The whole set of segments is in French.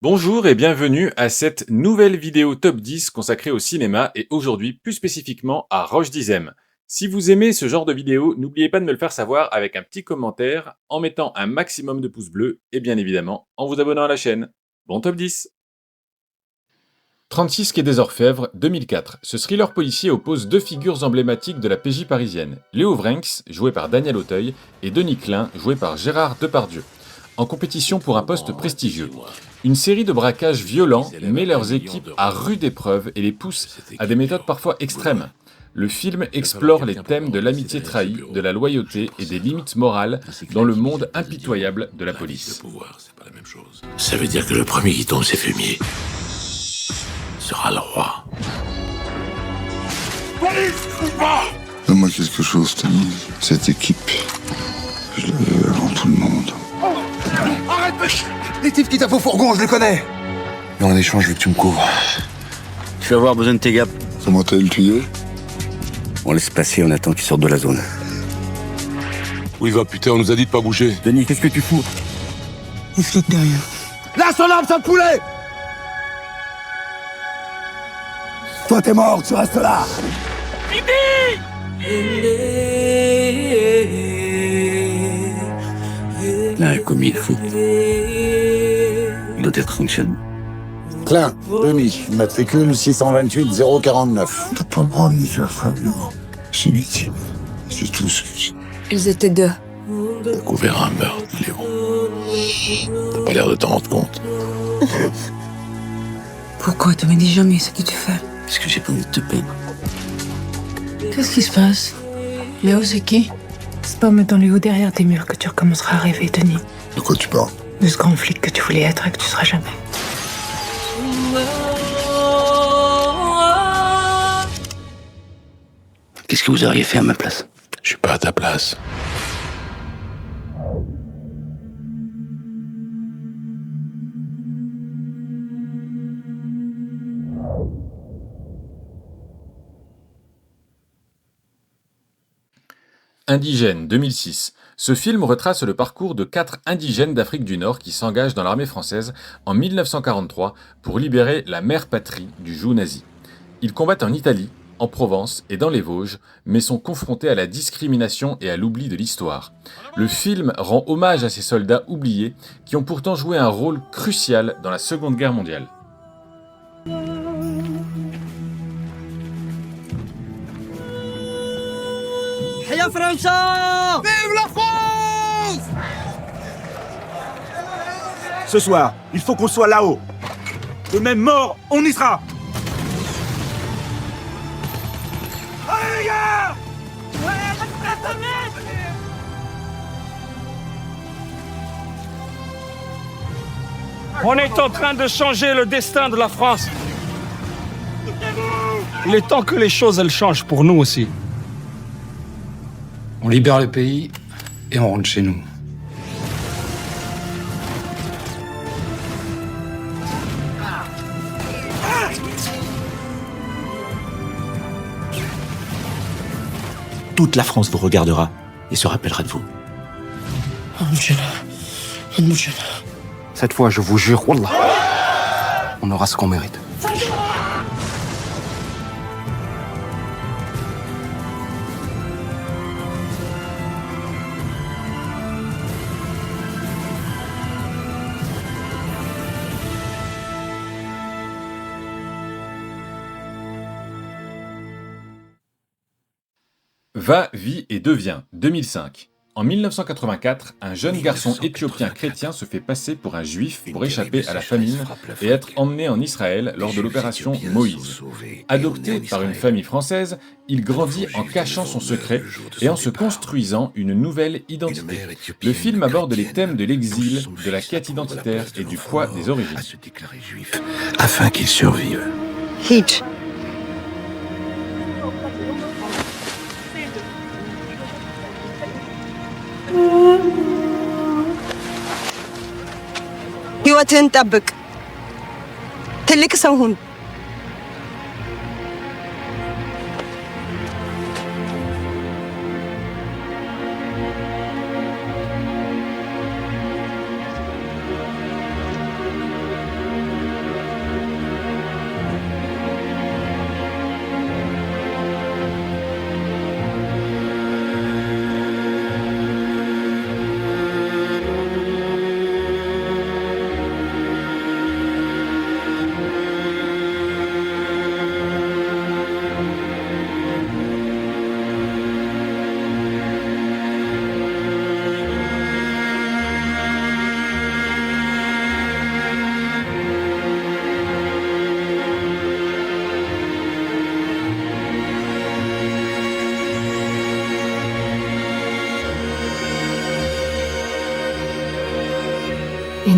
Bonjour et bienvenue à cette nouvelle vidéo top 10 consacrée au cinéma et aujourd'hui plus spécifiquement à Roche Dizem. Si vous aimez ce genre de vidéo, n'oubliez pas de me le faire savoir avec un petit commentaire, en mettant un maximum de pouces bleus et bien évidemment en vous abonnant à la chaîne. Bon top 10. 36 quai des Orfèvres, 2004. Ce thriller policier oppose deux figures emblématiques de la PJ parisienne, Léo Vrinx, joué par Daniel Auteuil, et Denis Klein, joué par Gérard Depardieu, en compétition pour un poste prestigieux. Une série de braquages violents met leurs équipes à rude épreuve et les pousse à des méthodes parfois extrêmes. Le film explore les thèmes de l'amitié trahie, de la loyauté et des limites morales dans le monde impitoyable de la police. Ça veut dire que le premier qui tombe ses fumiers sera le roi. Donne-moi quelque chose, Tony. Cette équipe, je l'ai vue avant tout le monde. Arrête! Les types qui tapent au fourgon, je les connais! Mais en échange, je veux que tu me couvres. Tu vas avoir besoin de tes gars. Comment t'as eu le tuyau? On laisse passer, on attend qu'ils sortent de la zone. Où il va, putain, on nous a dit de pas bouger. Denis, qu'est-ce que tu fous? Il flic derrière. Là, son arme, sale poulet! Toi, t'es mort, tu restes là! Là, a commis le fou. Il doit être sanctionné. Klein, Denis, matricule 628 049. T'as pas le droit de me faire Fabio. C'est victime. C'est tout ce que j'ai. Ils étaient deux. T'as couvert un meurtre, Léo. T'as pas l'air de t'en rendre compte. Pourquoi tu me dis jamais ce que tu fais? Parce que j'ai pas envie de te peindre. Qu'est-ce qui se passe? Léo, c'est qui? C'est pas en mettant Léo derrière tes murs que tu recommenceras à rêver, Denis. De quoi tu parles? De ce grand flic que tu voulais être et que tu seras jamais. Qu'est-ce que vous auriez fait à ma place? Je suis pas à ta place. Indigène, 2006. Ce film retrace le parcours de 4 indigènes d'Afrique du Nord qui s'engagent dans l'armée française en 1943 pour libérer la mère patrie du joug nazi. Ils combattent en Italie, en Provence et dans les Vosges, mais sont confrontés à la discrimination et à l'oubli de l'histoire. Le film rend hommage à ces soldats oubliés qui ont pourtant joué un rôle crucial dans la Seconde Guerre mondiale. Vive la France! Ce soir, il faut qu'on soit là-haut. Et même mort, on y sera. Allez les gars! On est en train de changer le destin de la France. Il est temps que les choses elles changent pour nous aussi. On libère le pays et on rentre chez nous. Toute la France vous regardera et se rappellera de vous. Cette fois, je vous jure, Wallah, on aura ce qu'on mérite. Va, vit et devient, 2005. En 1984, un jeune garçon éthiopien chrétien se fait passer pour un juif pour échapper à la famine et être emmené en Israël lors de l'opération Moïse. Adopté par une famille française, il grandit en cachant son secret et en se construisant une nouvelle identité. Le film aborde les thèmes de l'exil, de la quête identitaire et du poids des origines. Afin qu'il survive. Hitch. ህይወትህን ጠብቅ። ትልቅ ሰው ሁን።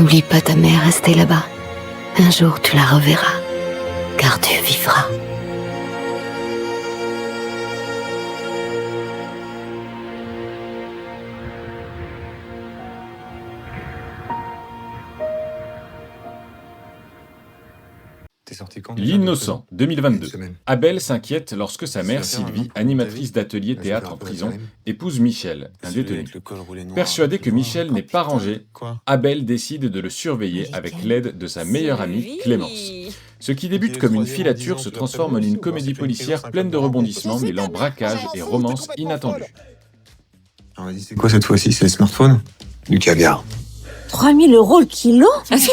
N'oublie pas ta mère restée là-bas. Un jour, tu la reverras, car tu vivras. L'Innocent, 2022. Abel s'inquiète lorsque sa mère, Sylvie, animatrice d'atelier théâtre en prison, épouse Michel, un détenu. Persuadé que Michel n'est pas rangé, Abel décide de le surveiller avec l'aide de sa meilleure amie, Clémence. Ce qui débute comme une filature se transforme en une comédie policière pleine de rebondissements mêlant braquage et romance inattendue. C'est quoi cette fois-ci? C'est le smartphone? Du caviar. 3 000 € le kilo?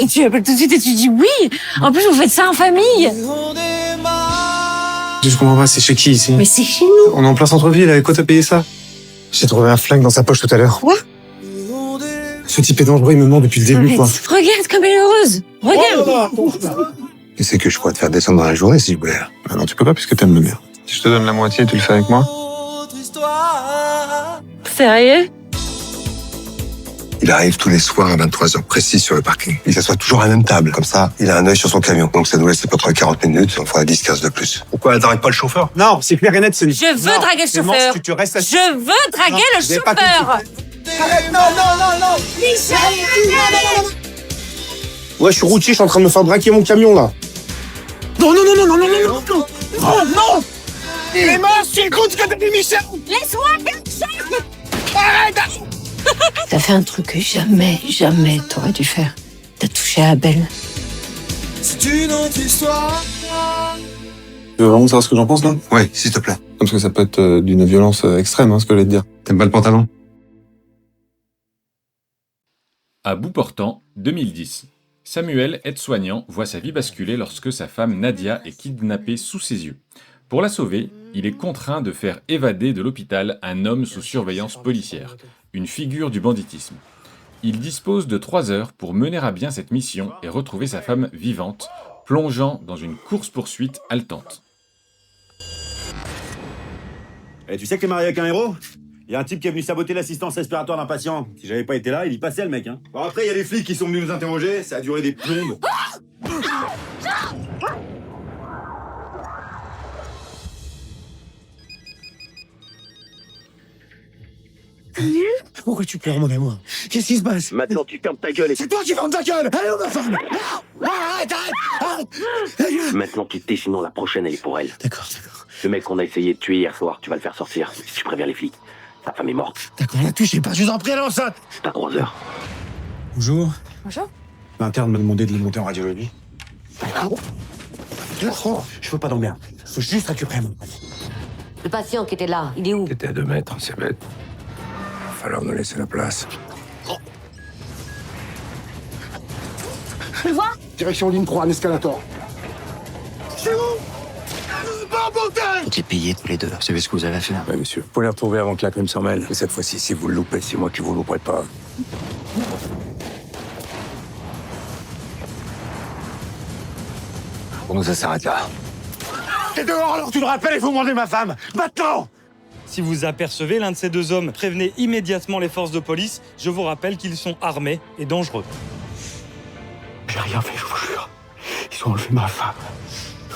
Tu appelles tout de suite et tu dis oui. En plus, vous faites ça en famille. Je comprends pas, c'est chez qui ici? Mais c'est chez nous. On est en plein centre-ville, avec quoi t'as payé ça? J'ai trouvé un flingue dans sa poche tout à l'heure. Quoi? Ce type est dangereux, il me ment depuis le début, quoi. Regarde comme elle est heureuse. Regarde. C'est que je pourrais te faire descendre dans la journée si je voulais. Ah non, tu peux pas puisque t'aimes ma mère. Si je te donne la moitié, tu le fais avec moi? Sérieux? Il arrive tous les soirs à 23h précis sur le parking. Il s'assoit toujours à la même table. Comme ça, il a un œil sur son camion. Donc ça nous laisse à peu près 40 minutes. On fera 10-15 de plus. Pourquoi elle t'arrête pas le chauffeur? Non, c'est clair et net, c'est... Je veux draguer le chauffeur. Tu restes assis. Je veux draguer le chauffeur. Arrête, non, non, non, non. Ouais, je suis routier, je suis en train de me faire braquer mon camion, là. Non, non, non, non, non, non, non, non, non. Oh, non. Clémence, tu écoutes ce que t'as dit, Michel? Laisse-moi quelque chose. Arrête. T'as fait un truc que jamais t'aurais dû faire. T'as touché à Abel. C'est une autre histoire. Tu veux vraiment savoir ce que j'en pense, là? Ouais, s'il te plaît. Parce que ça peut être d'une violence extrême, ce que je vais te dire. T'aimes pas le pantalon? À bout portant, 2010. Samuel, aide-soignant, voit sa vie basculer lorsque sa femme Nadia est kidnappée sous ses yeux. Pour la sauver, il est contraint de faire évader de l'hôpital un homme sous surveillance policière, une figure du banditisme. Il dispose de 3 heures pour mener à bien cette mission et retrouver sa femme vivante, plongeant dans une course-poursuite haletante. Et tu sais que t'es marié avec un héros? Il y a un type qui est venu saboter l'assistance respiratoire d'un patient. Si j'avais pas été là, il y passait le mec, hein. Bon, après, il y a les flics qui sont venus nous interroger, ça a duré des plombes. Pourquoi tu pleures, mon amour? Qu'est-ce qui se passe? Maintenant, tu fermes ta gueule et... C'est toi qui fermes ta gueule! Allez, ma femme! Arrête, arrête! Maintenant, tu te tais, sinon la prochaine, elle est pour elle. D'accord, d'accord. Le mec qu'on a essayé de tuer hier soir, tu vas le faire sortir. Si tu préviens les flics, ta femme est morte. D'accord, la touchez pas, je vous en prie, allons ça! T'as 3 heures. Bonjour. Bonjour. L'interne m'a demandé de le monter en radiologie. Je veux pas d'emmerde. Je veux juste récupérer mon... Le patient qui était là, il est où? T'étais à 2 mètres, c'est bête. Va falloir nous laisser la place. Tu le vois? Direction ligne 3, un escalator. C'est où? Pas bordel! Tout est payé tous les deux. Vous savez ce que vous avez à faire? Ouais, monsieur. Faut les retrouver avant que la crime s'en mêle. Et cette fois-ci, si vous le loupez, c'est moi qui vous louperai pas. Pour nous, ça s'arrête là. T'es dehors alors tu le rappelles et vous demandez ma femme! Maintenant! Si vous apercevez l'un de ces 2 hommes, prévenez immédiatement les forces de police. Je vous rappelle qu'ils sont armés et dangereux. J'ai rien fait, je vous jure. Ils ont enlevé ma femme.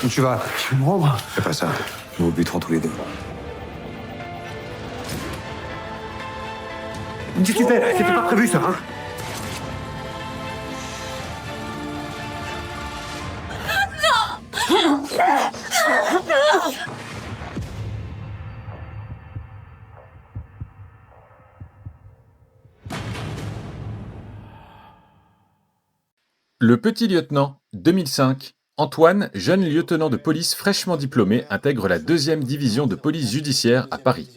Où tu vas? Tu me rends? Fais pas ça. Nous vous buterons tous les 2. Qu'est-ce que tu fais? C'était pas prévu ça, hein? Le petit lieutenant, 2005. Antoine, jeune lieutenant de police fraîchement diplômé, intègre la 2e division de police judiciaire à Paris.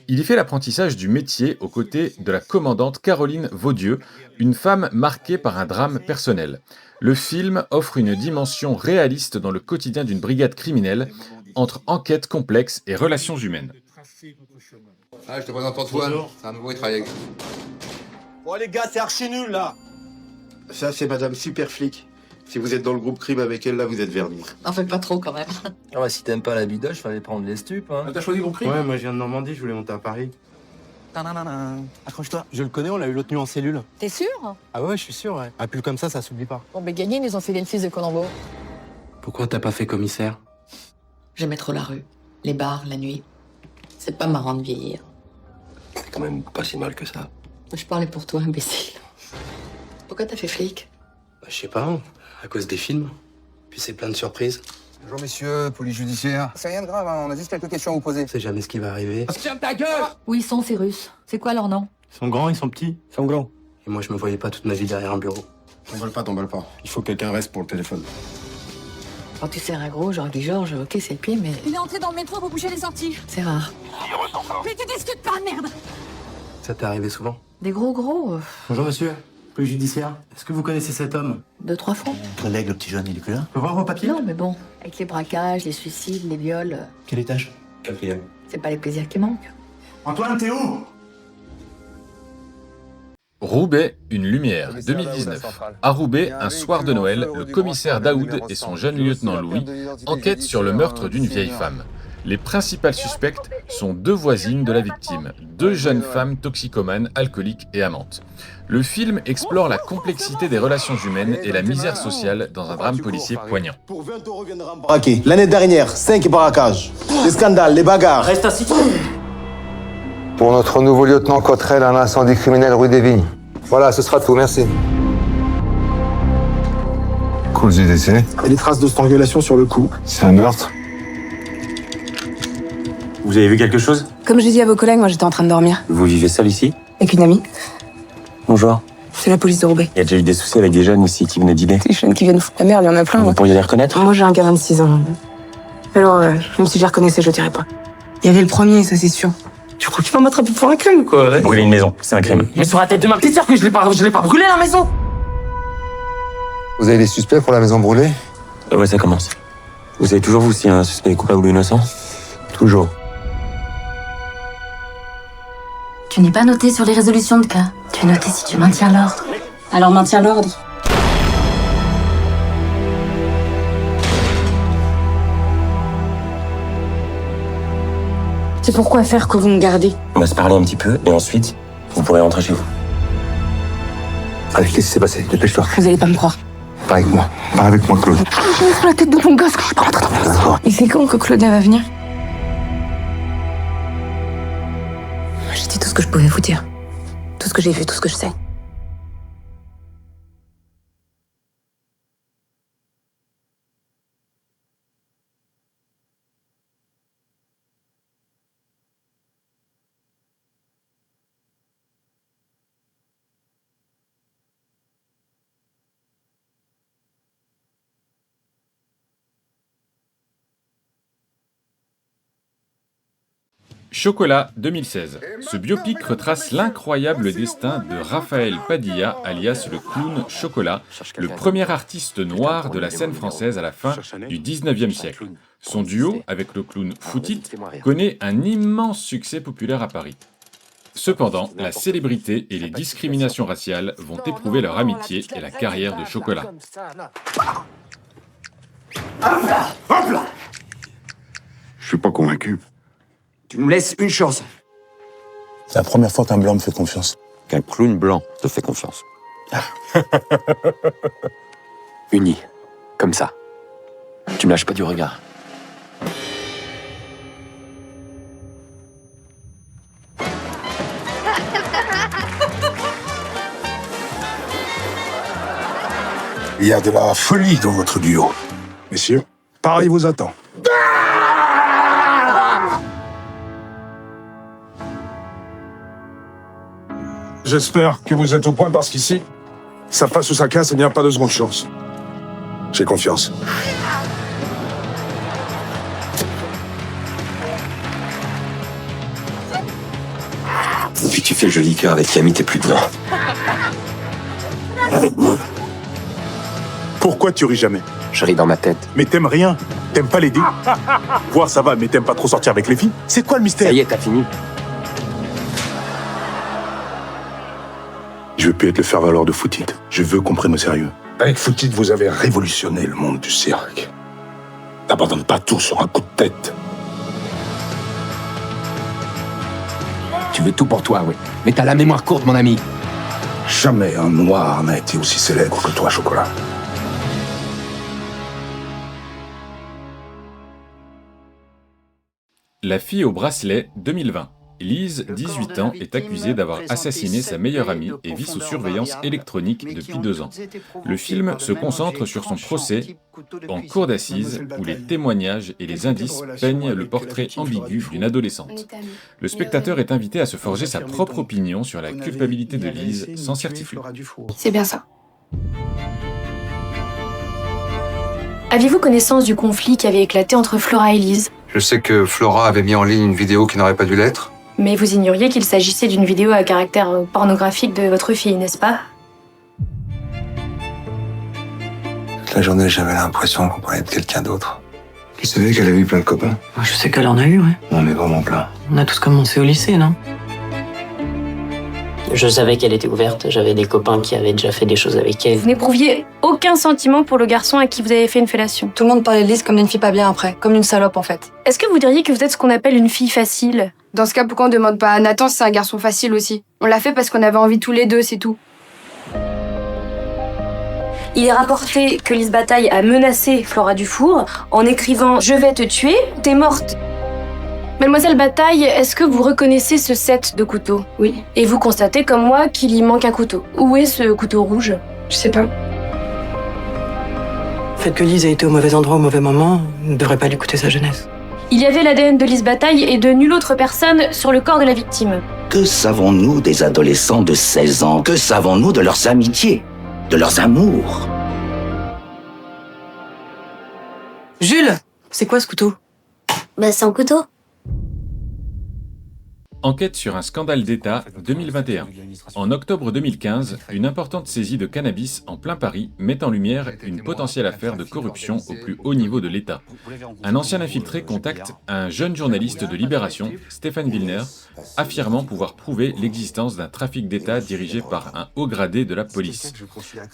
Il y fait l'apprentissage du métier aux côtés de la commandante Caroline Vaudieu, une femme marquée par un drame personnel. Le film offre une dimension réaliste dans le quotidien d'une brigade criminelle, entre enquête complexe et relations humaines. Ah, je te présente Antoine. C'est un nouveau, il travaille avec. Bon, les gars, c'est archi nul, là. Ça, c'est Madame Super Flic. Si vous êtes dans le groupe crime avec elle, là, vous êtes vernis. En fait, pas trop, quand même. Ah bah si t'aimes pas la bidoche, fallait prendre les stupes, hein. T'as choisi le groupe crime? Ouais, moi je viens de Normandie, je voulais monter à Paris. Accroche-toi. Je le connais, on l'a eu l'autre nuit en cellule. T'es sûr? Ah ouais, je suis sûr, ouais. Un pull comme ça s'oublie pas. Bon, ben gagné, ils nous ont filé le fils de Colombo. Pourquoi t'as pas fait commissaire? J'aimais trop la rue, les bars, la nuit. C'est pas marrant de vieillir. C'est quand même pas si mal que ça. Je parlais pour toi, imbécile. Pourquoi t'as fait flic? Je sais pas, à cause des films. Puis c'est plein de surprises. Bonjour messieurs, police judiciaire. C'est rien de grave, hein, on a juste quelques questions à vous poser. On sait jamais ce qui va arriver. Ferme ta gueule! Où ils sont, ces Russes? C'est quoi leur nom? Ils sont grands, ils sont petits. Ils sont grands. Et moi, je me voyais pas toute ma vie derrière un bureau. T'emballes pas. Il faut que quelqu'un reste pour le téléphone. Quand tu sers un gros, genre du Georges, ok, c'est le pied, mais Il est entré dans le métro pour boucher les sorties. c'est rare. Mais tu discutes pas, merde! Ça t'est arrivé souvent? Des gros, Bonjour monsieur, police judiciaire. Est-ce que vous connaissez cet homme? 2-3 fois. Collègue, le petit jeune, il est plus là? Je peux voir vos papiers? Non, mais bon, avec les braquages, les suicides, les viols, Quel étage? 4e. c'est pas les plaisirs qui manquent. Antoine, t'es où? Roubaix, une lumière, 2019. À Roubaix, un soir de Noël, le commissaire Daoud et son jeune lieutenant Louis enquêtent sur le meurtre d'une vieille femme. Les principales suspectes sont 2 voisines de la victime, 2 jeunes femmes toxicomanes, alcooliques et amantes. Le film explore la complexité des relations humaines et la misère sociale dans un drame policier poignant. Braqué. L'année dernière, 5 braquages. Les scandales, les bagarres. Reste assis. Pour notre nouveau lieutenant Cotterell, un incendie criminel rue des Vignes. Voilà, ce sera tout, merci. Cause du décès. Il y a des traces de strangulation sur le cou. C'est un meurtre. Vous avez vu quelque chose? Comme j'ai dit à vos collègues, moi j'étais en train de dormir. Vous vivez seul ici? Avec une amie. Bonjour. C'est la police de Roubaix. Il y a déjà eu des soucis avec des jeunes ici qui venaient dîner. Des jeunes qui viennent foutre la merde, il y en a plein. Vous pourriez les reconnaître? Moi j'ai un gars de 26 ans. Alors, même si je les reconnaissais, je le dirais pas. Il y avait le premier, ça c'est sûr. Tu crois qu'il va m'attraper pour un crime, quoi? Brûler une maison, c'est un crime. Mais sur la tête de ma petite sœur que je l'ai pas brûlé la maison. Vous avez des suspects pour la maison brûlée? Ouais, ça commence. Vous savez toujours, vous, si un suspect est coupable ou innocent? Toujours. Tu n'es pas noté sur les résolutions de cas. Tu es noté si tu maintiens l'ordre. Alors maintiens l'ordre. C'est pourquoi faire que vous me gardez. On va se parler un petit peu, et ensuite, vous pourrez rentrer chez vous. Allez, qu'est-ce qui s'est passé? Dépêche-toi. Vous allez pas me croire. Pas avec moi. Pas avec moi, Claude. Je me fous la tête de ton gosse que je suis pas rentrée dans la maison. Et c'est quand que Claude va venir? J'ai dit tout ce que je pouvais vous dire. Tout ce que j'ai vu, tout ce que je sais. Chocolat 2016. Ce biopic retrace l'incroyable destin de Raphaël Padilla, alias le clown Chocolat, le premier artiste noir de la scène française à la fin du 19e siècle. Son duo avec le clown Foutit connaît un immense succès populaire à Paris. Cependant, la célébrité et les discriminations raciales vont éprouver leur amitié et la carrière de Chocolat. Hop là! Je suis pas convaincu. Tu me laisses une chance. C'est la première fois qu'un blanc me fait confiance. Qu'un clown blanc te fait confiance. Uni, comme ça. Tu me lâches pas du regard. Il y a de la folie dans votre duo. Messieurs, Paris vous attend. J'espère que vous êtes au point parce qu'ici, ça passe ou ça casse, il n'y a pas de seconde chance. J'ai confiance. Depuis que tu fais le joli cœur avec Camille, t'es plus dedans. Avec moi. Pourquoi tu ris jamais? Je ris dans ma tête. Mais t'aimes rien. T'aimes pas les dés. Voir ça va, mais t'aimes pas trop sortir avec les filles. C'est quoi le mystère? Ça y est, t'as fini. Je veux plus être le faire-valoir de Foutit. Je veux qu'on prenne au sérieux. Avec Foutit, vous avez révolutionné le monde du cirque. N'abandonne pas tout sur un coup de tête. Tu veux tout pour toi, oui. Mais t'as la mémoire courte, mon ami. Jamais un noir n'a été aussi célèbre que toi, Chocolat. La fille au bracelet 2020. Lise, 18 ans, est accusée d'avoir assassiné sa meilleure amie et vit sous surveillance électronique depuis 2 ans. Le film se concentre sur son procès en cour d'assises où les témoignages et les indices peignent le portrait ambigu d'une adolescente. Le spectateur est invité à se forger sa propre opinion sur la culpabilité de Lise sans certitude. C'est bien ça. Aviez-vous connaissance du conflit qui avait éclaté entre Flora et Lise? Je sais que Flora avait mis en ligne une vidéo qui n'aurait pas dû l'être. Mais vous ignoriez qu'il s'agissait d'une vidéo à caractère pornographique de votre fille, n'est-ce pas? Toute la journée, j'avais l'impression qu'on parlait de quelqu'un d'autre. Tu savais qu'elle avait eu plein de copains? Je sais qu'elle en a eu, ouais. Non, mais vraiment plein. On a tous commencé au lycée, non? Je savais qu'elle était ouverte, j'avais des copains qui avaient déjà fait des choses avec elle. Vous n'éprouviez aucun sentiment pour le garçon à qui vous avez fait une fellation? Tout le monde parlait de Lise comme d'une fille pas bien après, comme d'une salope en fait. Est-ce que vous diriez que vous êtes ce qu'on appelle une fille facile? Dans ce cas, pourquoi on demande pas à Nathan si c'est un garçon facile aussi? On l'a fait parce qu'on avait envie tous les deux, c'est tout. Il est rapporté que Lise Bataille a menacé Flora Dufour en écrivant « Je vais te tuer, t'es morte ». Mademoiselle Bataille, est-ce que vous reconnaissez ce set de couteaux? Oui. Et vous constatez comme moi qu'il y manque un couteau. Où est ce couteau rouge? Je sais pas. Le fait que Lise ait été au mauvais endroit au mauvais moment ne devrait pas lui coûter sa jeunesse. Il y avait l'ADN de Lise Bataille et de nulle autre personne sur le corps de la victime. Que savons-nous des adolescents de 16 ans? Que savons-nous de leurs amitiés? De leurs amours? Jules, c'est quoi ce couteau? Bah, c'est un couteau. Enquête sur un scandale d'État 2021. En octobre 2015, une importante saisie de cannabis en plein Paris met en lumière une potentielle affaire de corruption au plus haut niveau de l'État. Un ancien infiltré contacte un jeune journaliste de Libération, Stéphane Wilner, affirmant pouvoir prouver l'existence d'un trafic d'État dirigé par un haut gradé de la police.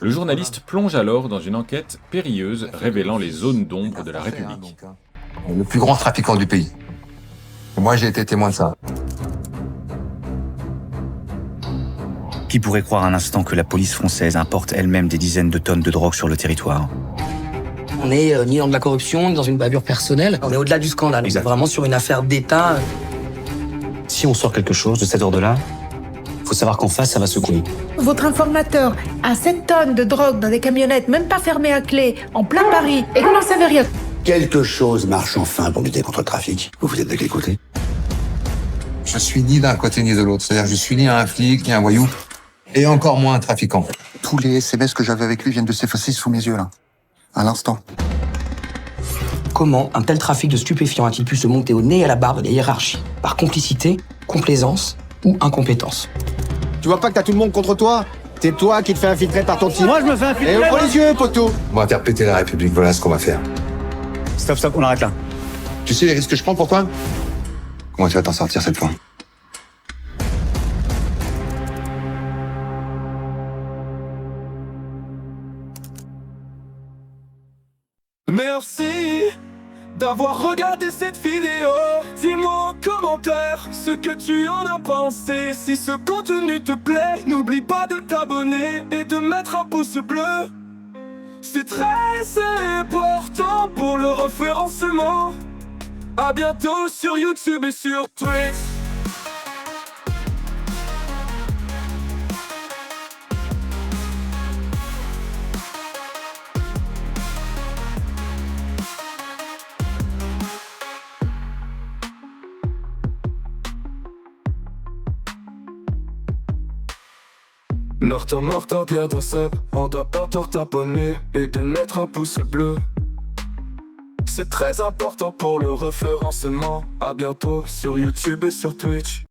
Le journaliste plonge alors dans une enquête périlleuse révélant les zones d'ombre de la République. Le plus grand trafiquant du pays. Moi, j'ai été témoin de ça. Qui pourrait croire un instant que la police française importe elle-même des dizaines de tonnes de drogue sur le territoire? On est ni dans de la corruption, ni dans une bavure personnelle. On est au-delà du scandale. On est vraiment sur une affaire d'État. Si on sort quelque chose de cet ordre-là, faut savoir qu'en face, ça va secouer. Votre informateur a 7 tonnes de drogue dans des camionnettes, même pas fermées à clé, en plein Paris, et vous n'en savez rien. Quelque chose marche enfin pour lutter contre le trafic. Vous êtes de quel côté? Je suis ni d'un côté ni de l'autre. C'est-à-dire que je suis ni un flic, ni un voyou, et encore moins un trafiquant. Tous les SMS que j'avais avec lui viennent de s'effacer sous mes yeux, là. À l'instant. Comment un tel trafic de stupéfiants a-t-il pu se monter au nez et à la barbe des hiérarchies? Par complicité, complaisance ou incompétence? Tu vois pas que t'as tout le monde contre toi? C'est toi qui te fais infiltrer par ton team. Moi, je me fais infiltrer. Et ouvre les yeux, poteau. On va faire péter la République, voilà ce qu'on va faire. Stop, on arrête là. Tu sais les risques que je prends pour toi? Comment tu vas t'en sortir cette fois? Merci d'avoir regardé cette vidéo. Dis-moi en commentaire ce que tu en as pensé. Si ce contenu te plaît, n'oublie pas de t'abonner et de mettre un pouce bleu. C'est très important pour le référencement. À bientôt sur YouTube et sur Twitch. Norton, bientôt sub. On doit pas t'abonner et de mettre un pouce bleu. C'est très important pour le référencement. À bientôt sur YouTube et sur Twitch.